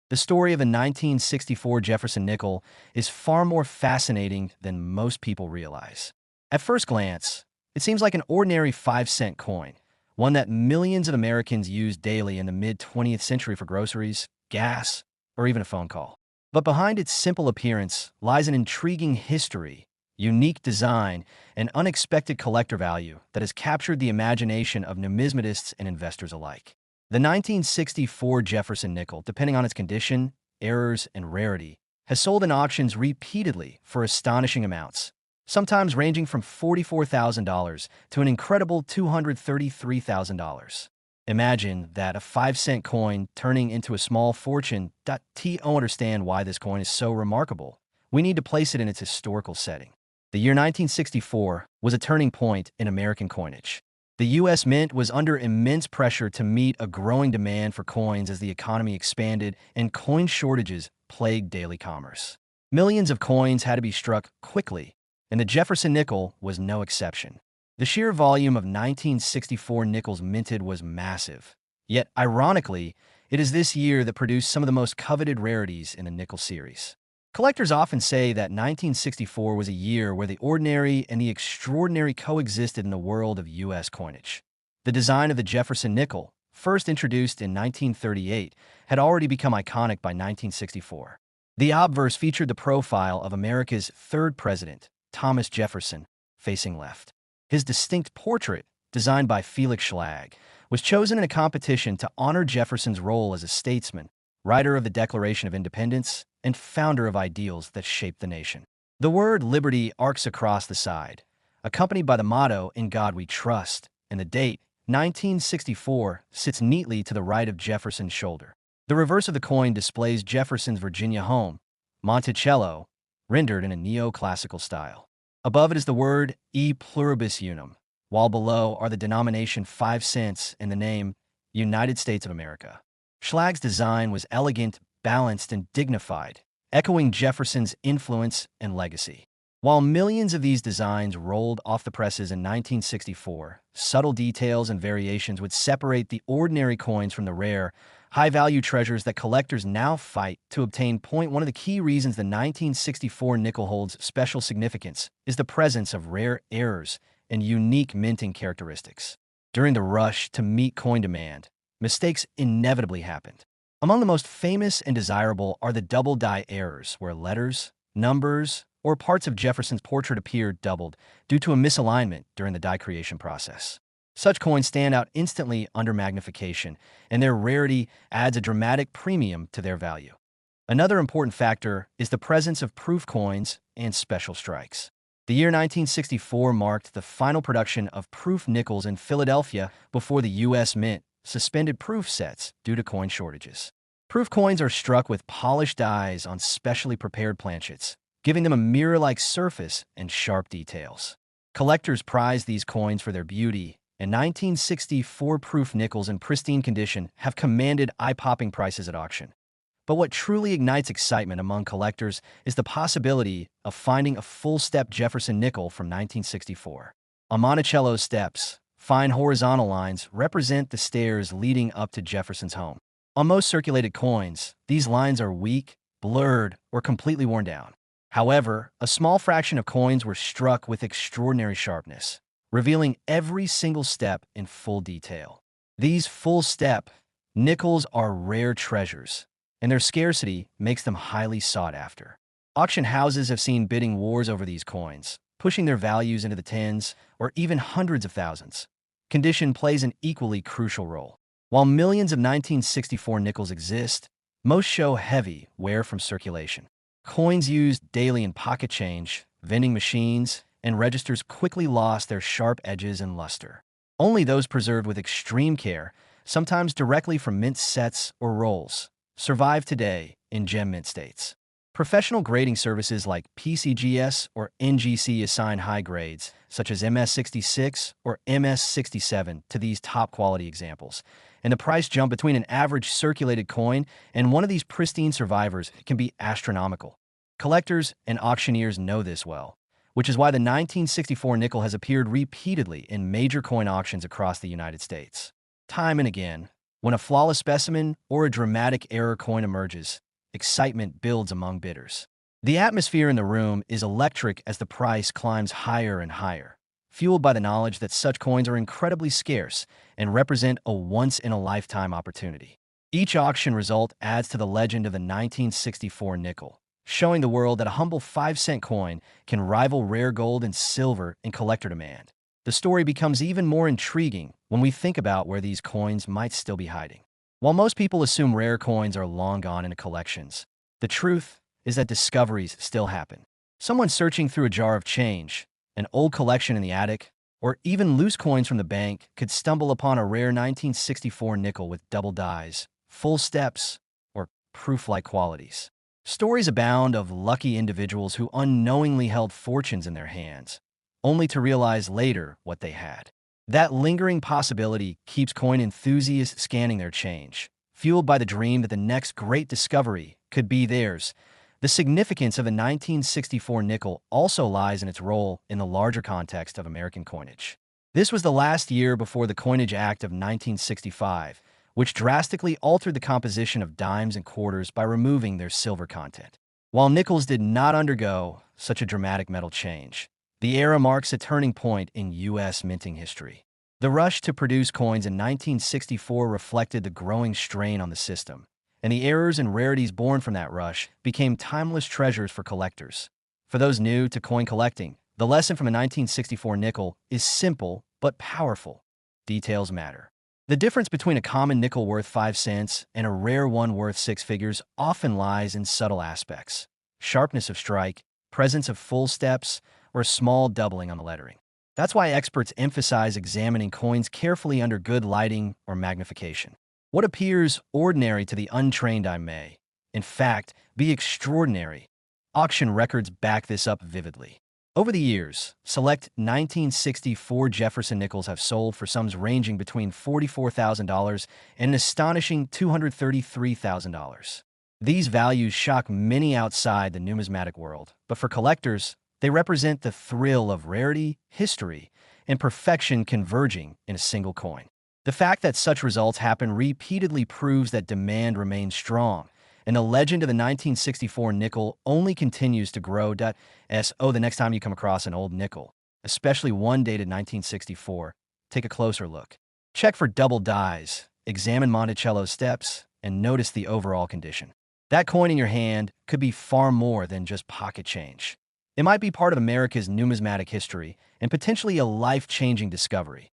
The story of a 1964 Jefferson nickel is far more fascinating than most people realize. At first glance, it seems like an ordinary 5-cent coin, one that millions of Americans used daily in the mid-20th century for groceries, gas, or even a phone call. But behind its simple appearance lies an intriguing history, unique design, and unexpected collector value that has captured the imagination of numismatists and investors alike. The 1964 Jefferson nickel, depending on its condition, errors, and rarity, has sold in auctions repeatedly for astonishing amounts, sometimes ranging from $44,000 to an incredible $233,000. Imagine that a 5-cent coin turning into a small fortune. To understand why this coin is so remarkable, we need to place it in its historical setting. The year 1964 was a turning point in American coinage. The U.S. Mint was under immense pressure to meet a growing demand for coins as the economy expanded and coin shortages plagued daily commerce. Millions of coins had to be struck quickly, and the Jefferson nickel was no exception. The sheer volume of 1964 nickels minted was massive. Yet, ironically, it is this year that produced some of the most coveted rarities in the nickel series. Collectors often say that 1964 was a year where the ordinary and the extraordinary coexisted in the world of U.S. coinage. The design of the Jefferson nickel, first introduced in 1938, had already become iconic by 1964. The obverse featured the profile of America's third president, Thomas Jefferson, facing left. His distinct portrait, designed by Felix Schlag, was chosen in a competition to honor Jefferson's role as a statesman, writer of the Declaration of Independence, and founder of ideals that shaped the nation. The word liberty arcs across the side, accompanied by the motto, "In God We Trust," and the date, 1964, sits neatly to the right of Jefferson's shoulder. The reverse of the coin displays Jefferson's Virginia home, Monticello, rendered in a neoclassical style. Above it is the word E pluribus unum, while below are the denomination 5 cents and the name United States of America. Schlag's design was elegant, balanced, and dignified, echoing Jefferson's influence and legacy. While millions of these designs rolled off the presses in 1964, subtle details and variations would separate the ordinary coins from the rare, high-value treasures that collectors now fight to obtain. One of the key reasons the 1964 nickel holds special significance is the presence of rare errors and unique minting characteristics. During the rush to meet coin demand, mistakes inevitably happened. Among the most famous and desirable are the double die errors, where letters, numbers, or parts of Jefferson's portrait appear doubled due to a misalignment during the die creation process. Such coins stand out instantly under magnification, and their rarity adds a dramatic premium to their value. Another important factor is the presence of proof coins and special strikes. The year 1964 marked the final production of proof nickels in Philadelphia before the U.S. Mint suspended proof sets due to coin shortages. Proof coins are struck with polished dies on specially prepared planchets, giving them a mirror-like surface and sharp details. Collectors prize these coins for their beauty, and 1964 proof nickels in pristine condition have commanded eye-popping prices at auction. But what truly ignites excitement among collectors is the possibility of finding a full-step Jefferson nickel from 1964. On Monticello's steps, fine horizontal lines represent the stairs leading up to Jefferson's home. On most circulated coins, these lines are weak, blurred, or completely worn down. However, a small fraction of coins were struck with extraordinary sharpness, revealing every single step in full detail. These full-step nickels are rare treasures, and their scarcity makes them highly sought after. Auction houses have seen bidding wars over these coins, pushing their values into the tens or even hundreds of thousands. Condition plays an equally crucial role. While millions of 1964 nickels exist, most show heavy wear from circulation. Coins used daily in pocket change, vending machines, and registers quickly lost their sharp edges and luster. Only those preserved with extreme care, sometimes directly from mint sets or rolls, survive today in gem mint states. Professional grading services like PCGS or NGC assign high grades, such as MS66 or MS67, to these top-quality examples, and the price jump between an average circulated coin and one of these pristine survivors can be astronomical. Collectors and auctioneers know this well, which is why the 1964 nickel has appeared repeatedly in major coin auctions across the United States. Time and again, When a flawless specimen or a dramatic error coin emerges, excitement builds among bidders. The atmosphere in the room is electric as the price climbs higher and higher, fueled by the knowledge that such coins are incredibly scarce and represent a once-in-a-lifetime opportunity. Each auction result adds to the legend of the 1964 nickel, showing the world that a humble 5-cent coin can rival rare gold and silver in collector demand. The story becomes even more intriguing when we think about where these coins might still be hiding. While most people assume rare coins are long gone into collections, the truth is that discoveries still happen. Someone searching through a jar of change, an old collection in the attic, or even loose coins from the bank could stumble upon a rare 1964 nickel with double dies, full steps, or proof-like qualities. Stories abound of lucky individuals who unknowingly held fortunes in their hands, only to realize later what they had. That lingering possibility keeps coin enthusiasts scanning their change, fueled by the dream that the next great discovery could be theirs. The significance of the 1964 nickel also lies in its role in the larger context of American coinage. This was the last year before the Coinage Act of 1965, which drastically altered the composition of dimes and quarters by removing their silver content. While nickels did not undergo such a dramatic metal change, the era marks a turning point in U.S. minting history. The rush to produce coins in 1964 reflected the growing strain on the system, and the errors and rarities born from that rush became timeless treasures for collectors. For those new to coin collecting, the lesson from a 1964 nickel is simple but powerful. Details matter. The difference between a common nickel worth 5 cents and a rare one worth 6 figures often lies in subtle aspects: sharpness of strike, presence of full steps, or a small doubling on the lettering. That's why experts emphasize examining coins carefully under good lighting or magnification. What appears ordinary to the untrained eye may, in fact, be extraordinary. Auction records back this up vividly. Over the years, select 1964 Jefferson nickels have sold for sums ranging between $44,000 and an astonishing $233,000. These values shock many outside the numismatic world, but for collectors, they represent the thrill of rarity, history, and perfection converging in a single coin. The fact that such results happen repeatedly proves that demand remains strong, and the legend of the 1964 nickel only continues to grow. The next time you come across an old nickel, especially one dated 1964, take a closer look. Check for double dies, examine Monticello steps, and notice the overall condition. That coin in your hand could be far more than just pocket change. It might be part of America's numismatic history and potentially a life-changing discovery.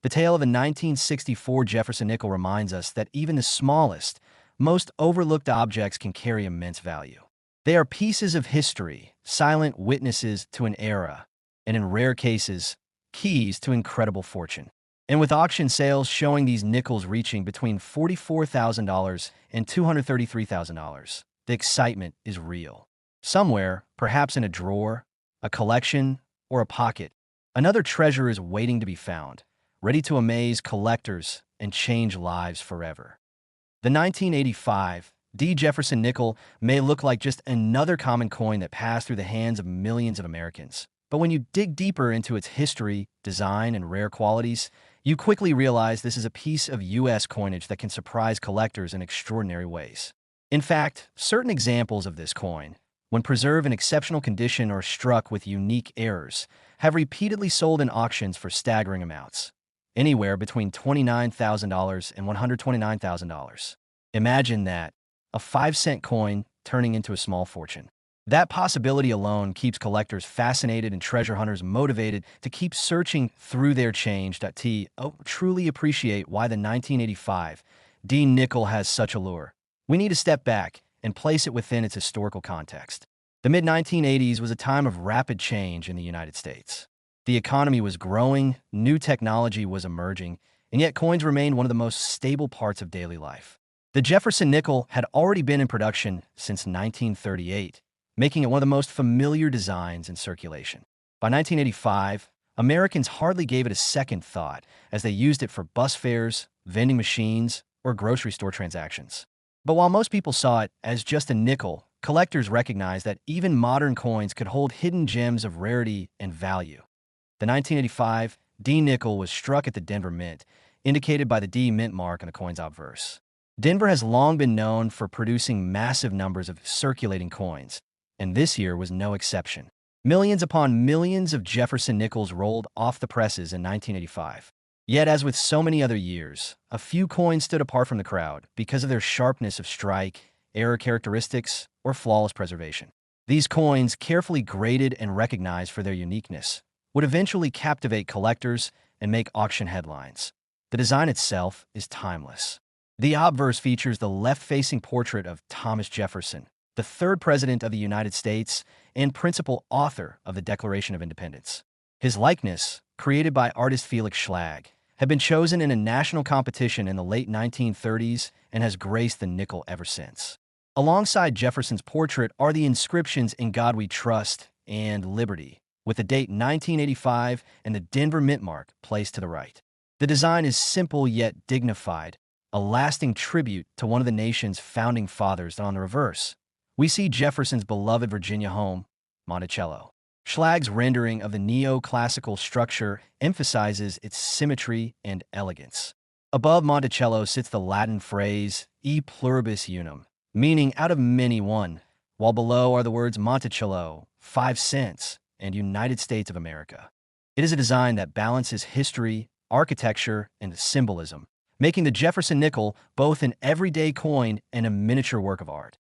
The tale of a 1964 Jefferson nickel reminds us that even the smallest, most overlooked objects can carry immense value. They are pieces of history, silent witnesses to an era, and in rare cases, keys to incredible fortune. And with auction sales showing these nickels reaching between $44,000 and $233,000, the excitement is real. Somewhere, perhaps in a drawer, a collection, or a pocket, another treasure is waiting to be found, ready to amaze collectors and change lives forever. The 1985 D. Jefferson nickel may look like just another common coin that passed through the hands of millions of Americans. But when you dig deeper into its history, design, and rare qualities, you quickly realize this is a piece of U.S. coinage that can surprise collectors in extraordinary ways. In fact, certain examples of this coin, when preserved in exceptional condition or struck with unique errors, have repeatedly sold in auctions for staggering amounts, anywhere between $29,000 and $129,000. Imagine that, a 5-cent coin turning into a small fortune. That possibility alone keeps collectors fascinated and treasure hunters motivated to keep searching through their change. Truly appreciate why the 1985 D nickel has such allure. We need to step back and place it within its historical context. The mid-1980s was a time of rapid change in the United States. The economy was growing, new technology was emerging, and yet coins remained one of the most stable parts of daily life. The Jefferson nickel had already been in production since 1938, making it one of the most familiar designs in circulation. By 1985, Americans hardly gave it a second thought as they used it for bus fares, vending machines, or grocery store transactions. But while most people saw it as just a nickel, collectors recognized that even modern coins could hold hidden gems of rarity and value. The 1985 D nickel was struck at the Denver Mint, indicated by the D mint mark on the coin's obverse. Denver has long been known for producing massive numbers of circulating coins, and this year was no exception. Millions upon millions of Jefferson nickels rolled off the presses in 1985. Yet, as with so many other years, a few coins stood apart from the crowd because of their sharpness of strike, error characteristics, or flawless preservation. These coins, carefully graded and recognized for their uniqueness, would eventually captivate collectors and make auction headlines. The design itself is timeless. The obverse features the left-facing portrait of Thomas Jefferson, the third President of the United States and principal author of the Declaration of Independence. His likeness, created by artist Felix Schlag, had been chosen in a national competition in the late 1930s and has graced the nickel ever since. Alongside Jefferson's portrait are the inscriptions "In God We Trust" and "Liberty," with the date 1985 and the Denver mint mark placed to the right. The design is simple yet dignified, a lasting tribute to one of the nation's founding fathers. On the reverse, we see Jefferson's beloved Virginia home, Monticello. Schlag's rendering of the neoclassical structure emphasizes its symmetry and elegance. Above Monticello sits the Latin phrase "e pluribus unum," meaning "out of many one," while below are the words Monticello, 5 cents, and United States of America. It is a design that balances history, architecture, and symbolism, making the Jefferson nickel both an everyday coin and a miniature work of art.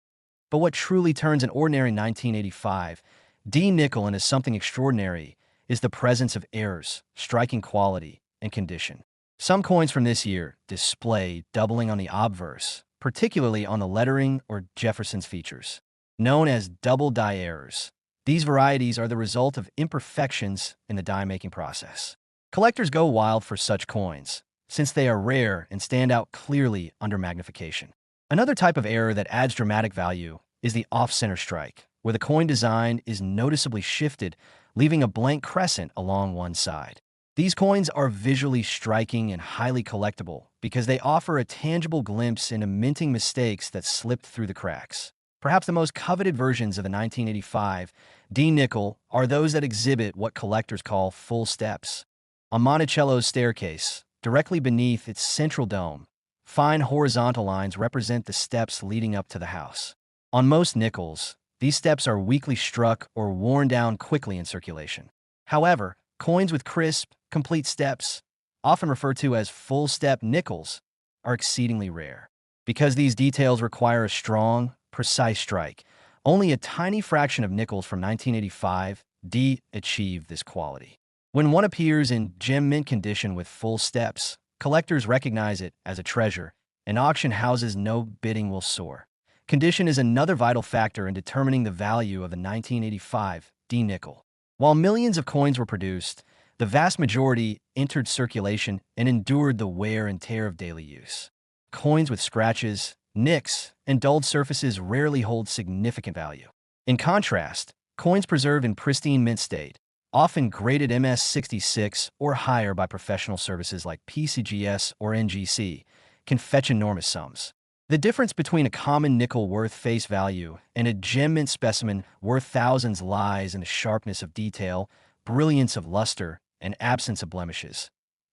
But what truly turns an ordinary 1985 D nickel into something extraordinary is the presence of errors, striking quality, and condition. Some coins from this year display doubling on the obverse, particularly on the lettering or Jefferson's features. Known as double die errors, these varieties are the result of imperfections in the die-making process. Collectors go wild for such coins, since they are rare and stand out clearly under magnification. Another type of error that adds dramatic value is the off-center strike, where the coin design is noticeably shifted, leaving a blank crescent along one side. These coins are visually striking and highly collectible because they offer a tangible glimpse into minting mistakes that slipped through the cracks. Perhaps the most coveted versions of the 1985 D nickel are those that exhibit what collectors call full steps. On Monticello's staircase, directly beneath its central dome, fine horizontal lines represent the steps leading up to the house. On most nickels, these steps are weakly struck or worn down quickly in circulation. However, coins with crisp, complete steps, often referred to as full-step nickels, are exceedingly rare. Because these details require a strong, precise strike, only a tiny fraction of nickels from 1985 D achieve this quality. When one appears in gem mint condition with full steps, collectors recognize it as a treasure, and auction houses know bidding will soar. Condition is another vital factor in determining the value of the 1985 D nickel. While millions of coins were produced, the vast majority entered circulation and endured the wear and tear of daily use. Coins with scratches, nicks, and dulled surfaces rarely hold significant value. In contrast, coins preserved in pristine mint state, often graded MS66 or higher by professional services like PCGS or NGC, can fetch enormous sums. The difference between a common nickel worth face value and a gem mint specimen worth thousands lies in the sharpness of detail, brilliance of luster, and absence of blemishes.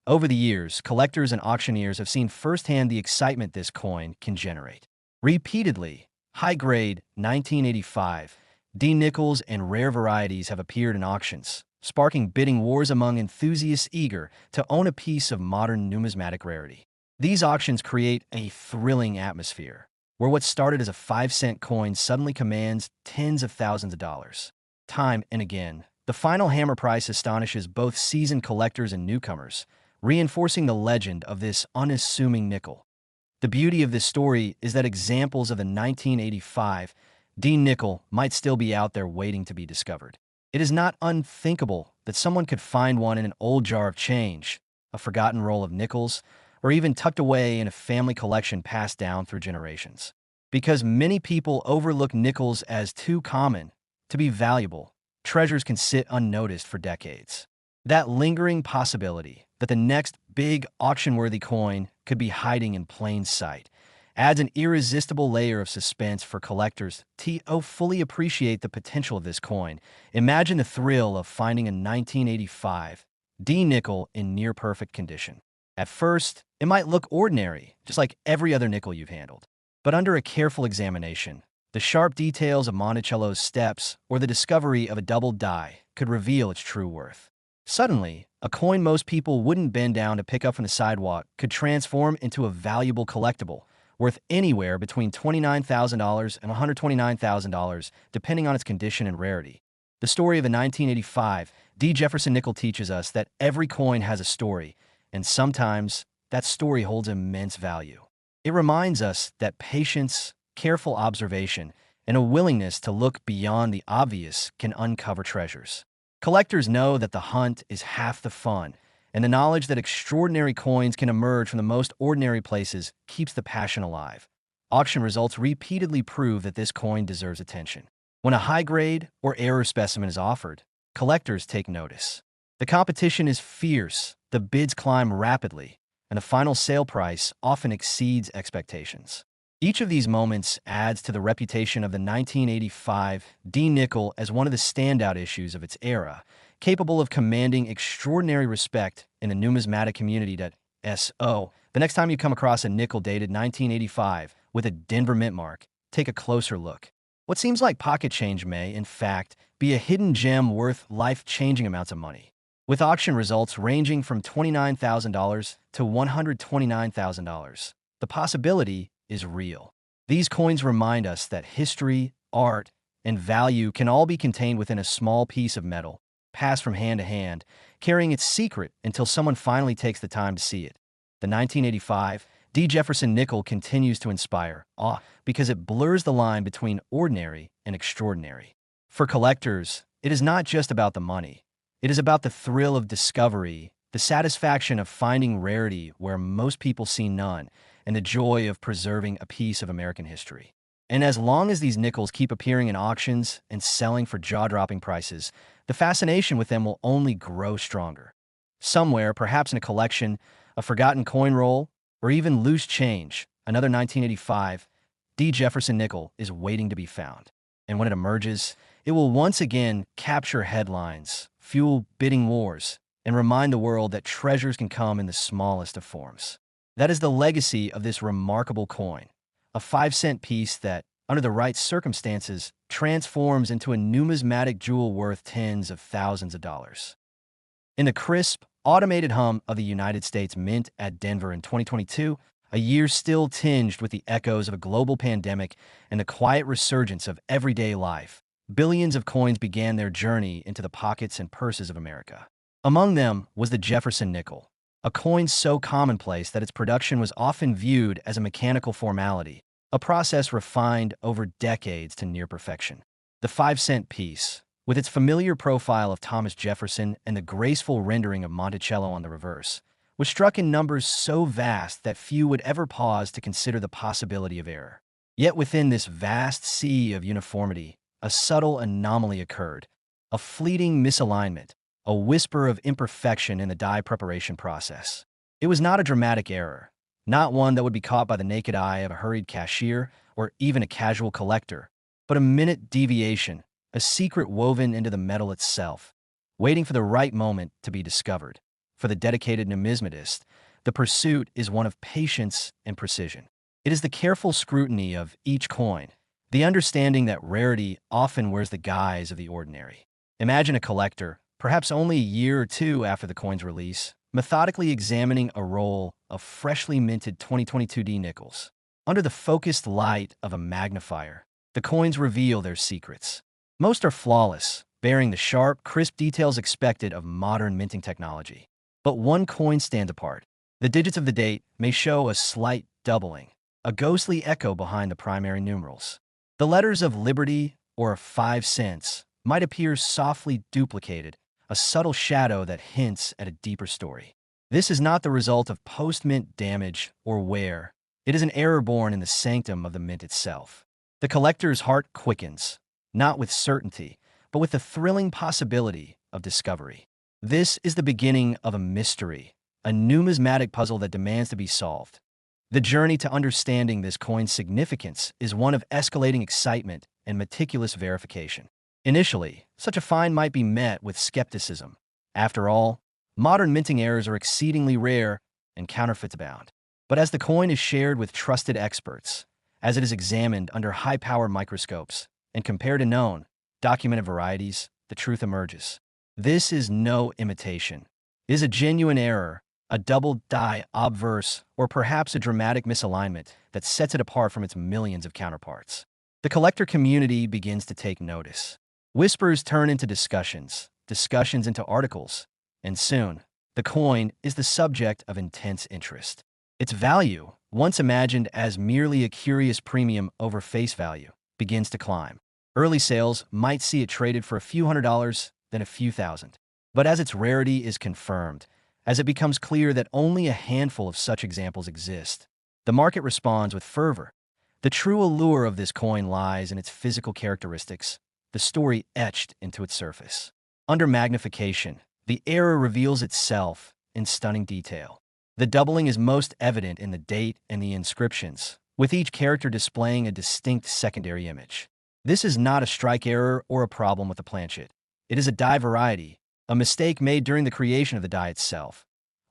Over the years, collectors and auctioneers have seen firsthand the excitement this coin can generate. Repeatedly, high-grade 1985 D nickels and rare varieties have appeared in auctions, sparking bidding wars among enthusiasts eager to own a piece of modern numismatic rarity. These auctions create a thrilling atmosphere, where what started as a 5-cent coin suddenly commands tens of thousands of dollars. Time and again, the final hammer price astonishes both seasoned collectors and newcomers, reinforcing the legend of this unassuming nickel. The beauty of this story is that examples of the 1985 D nickel might still be out there waiting to be discovered. It is not unthinkable that someone could find one in an old jar of change, a forgotten roll of nickels, or even tucked away in a family collection passed down through generations. Because many people overlook nickels as too common to be valuable, treasures can sit unnoticed for decades. That lingering possibility that the next big auction-worthy coin could be hiding in plain sight adds an irresistible layer of suspense for collectors to fully appreciate the potential of this coin. Imagine the thrill of finding a 1985 D nickel in near-perfect condition. At first, it might look ordinary, just like every other nickel you've handled. But under a careful examination, the sharp details of Monticello's steps or the discovery of a double die could reveal its true worth. Suddenly, a coin most people wouldn't bend down to pick up from the sidewalk could transform into a valuable collectible worth anywhere between $29,000 and $129,000, depending on its condition and rarity. The story of the 1985 Jefferson nickel teaches us that every coin has a story, and sometimes that story holds immense value. It reminds us that patience, careful observation, and a willingness to look beyond the obvious can uncover treasures. Collectors know that the hunt is half the fun, and the knowledge that extraordinary coins can emerge from the most ordinary places keeps the passion alive. Auction results repeatedly prove that this coin deserves attention. When a high-grade or error specimen is offered, collectors take notice. The competition is fierce, the bids climb rapidly, and the final sale price often exceeds expectations. Each of these moments adds to the reputation of the 1985 nickel as one of the standout issues of its era, capable of commanding extraordinary respect in the numismatic community. The next time you come across a nickel dated 1985 with a Denver mint mark, take a closer look. What seems like pocket change may, in fact, be a hidden gem worth life-changing amounts of money. With auction results ranging from $29,000 to $129,000, the possibility is real. These coins remind us that history, art, and value can all be contained within a small piece of metal, passed from hand to hand, carrying its secret until someone finally takes the time to see it. The 1985 Jefferson nickel continues to inspire awe because it blurs the line between ordinary and extraordinary. For collectors, it is not just about the money. It is about the thrill of discovery, the satisfaction of finding rarity where most people see none, and the joy of preserving a piece of American history. And as long as these nickels keep appearing in auctions and selling for jaw-dropping prices, the fascination with them will only grow stronger. Somewhere, perhaps in a collection, a forgotten coin roll, or even loose change, another 1985 Jefferson nickel is waiting to be found. And when it emerges, it will once again capture headlines, fuel bidding wars, and remind the world that treasures can come in the smallest of forms. That is the legacy of this remarkable coin, a 5-cent piece that, under the right circumstances, transforms into a numismatic jewel worth tens of thousands of dollars. In the crisp, automated hum of the United States Mint at Denver in 2022, a year still tinged with the echoes of a global pandemic and the quiet resurgence of everyday life, billions of coins began their journey into the pockets and purses of America. Among them was the Jefferson nickel, a coin so commonplace that its production was often viewed as a mechanical formality, a process refined over decades to near perfection. The 5-cent piece, with its familiar profile of Thomas Jefferson and the graceful rendering of Monticello on the reverse, was struck in numbers so vast that few would ever pause to consider the possibility of error. Yet within this vast sea of uniformity, a subtle anomaly occurred, a fleeting misalignment, a whisper of imperfection in the die preparation process. It was not a dramatic error, not one that would be caught by the naked eye of a hurried cashier or even a casual collector, but a minute deviation, a secret woven into the metal itself, waiting for the right moment to be discovered. For the dedicated numismatist, the pursuit is one of patience and precision. It is the careful scrutiny of each coin, the understanding that rarity often wears the guise of the ordinary. Imagine a collector, perhaps only a year or two after the coin's release, methodically examining a roll of freshly minted 2022 nickels. Under the focused light of a magnifier, the coins reveal their secrets. Most are flawless, bearing the sharp, crisp details expected of modern minting technology. But one coin stands apart. The digits of the date may show a slight doubling, a ghostly echo behind the primary numerals. The letters of Liberty or 5 cents might appear softly duplicated, a subtle shadow that hints at a deeper story. This is not the result of post-mint damage or wear. It is an error born in the sanctum of the mint itself. The collector's heart quickens, not with certainty, but with the thrilling possibility of discovery. This is the beginning of a mystery, a numismatic puzzle that demands to be solved. The journey to understanding this coin's significance is one of escalating excitement and meticulous verification. Initially, such a find might be met with skepticism. After all, modern minting errors are exceedingly rare, and counterfeits abound. But as the coin is shared with trusted experts, as it is examined under high-power microscopes and compared to known, documented varieties, the truth emerges. This is no imitation. It is a genuine error, a double die obverse, or perhaps a dramatic misalignment that sets it apart from its millions of counterparts. The collector community begins to take notice. Whispers turn into discussions, discussions into articles, and soon, the coin is the subject of intense interest. Its value, once imagined as merely a curious premium over face value, begins to climb. Early sales might see it traded for a few $100s, then a few thousand. But as its rarity is confirmed, as it becomes clear that only a handful of such examples exist, the market responds with fervor. The true allure of this coin lies in its physical characteristics, the story etched into its surface. Under magnification, the error reveals itself in stunning detail. The doubling is most evident in the date and the inscriptions, with each character displaying a distinct secondary image. This is not a strike error or a problem with the planchet. It is a die variety, a mistake made during the creation of the die itself,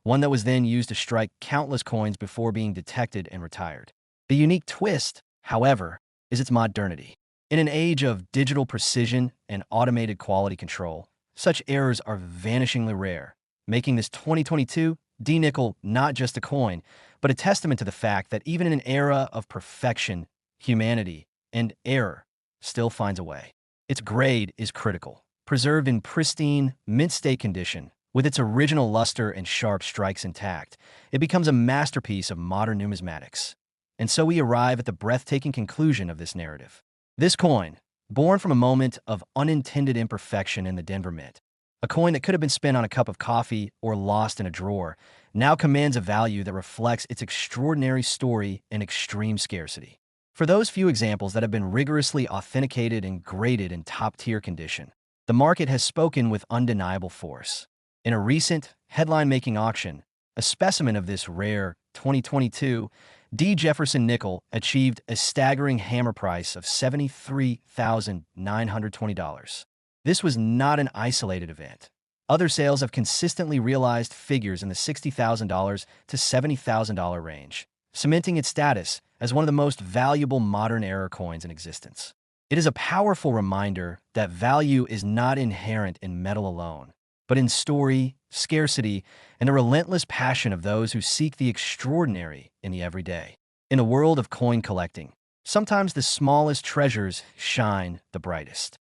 one that was then used to strike countless coins before being detected and retired. The unique twist, however, is its modernity. In an age of digital precision and automated quality control, such errors are vanishingly rare, making this 2022 D-nickel not just a coin, but a testament to the fact that even in an era of perfection, humanity, and error still finds a way. Its grade is critical. Preserved in pristine, mint-state condition, with its original luster and sharp strikes intact, it becomes a masterpiece of modern numismatics. And so we arrive at the breathtaking conclusion of this narrative. This coin, born from a moment of unintended imperfection in the Denver Mint, a coin that could have been spent on a cup of coffee or lost in a drawer, now commands a value that reflects its extraordinary story and extreme scarcity. For those few examples that have been rigorously authenticated and graded in top-tier condition, the market has spoken with undeniable force. In a recent, headline-making auction, a specimen of this rare 2022 D. Jefferson nickel achieved a staggering hammer price of $73,920. This was not an isolated event. Other sales have consistently realized figures in the $60,000 to $70,000 range, cementing its status as one of the most valuable modern-era coins in existence. It is a powerful reminder that value is not inherent in metal alone, but in story, scarcity, and the relentless passion of those who seek the extraordinary in the everyday. In a world of coin collecting, sometimes the smallest treasures shine the brightest.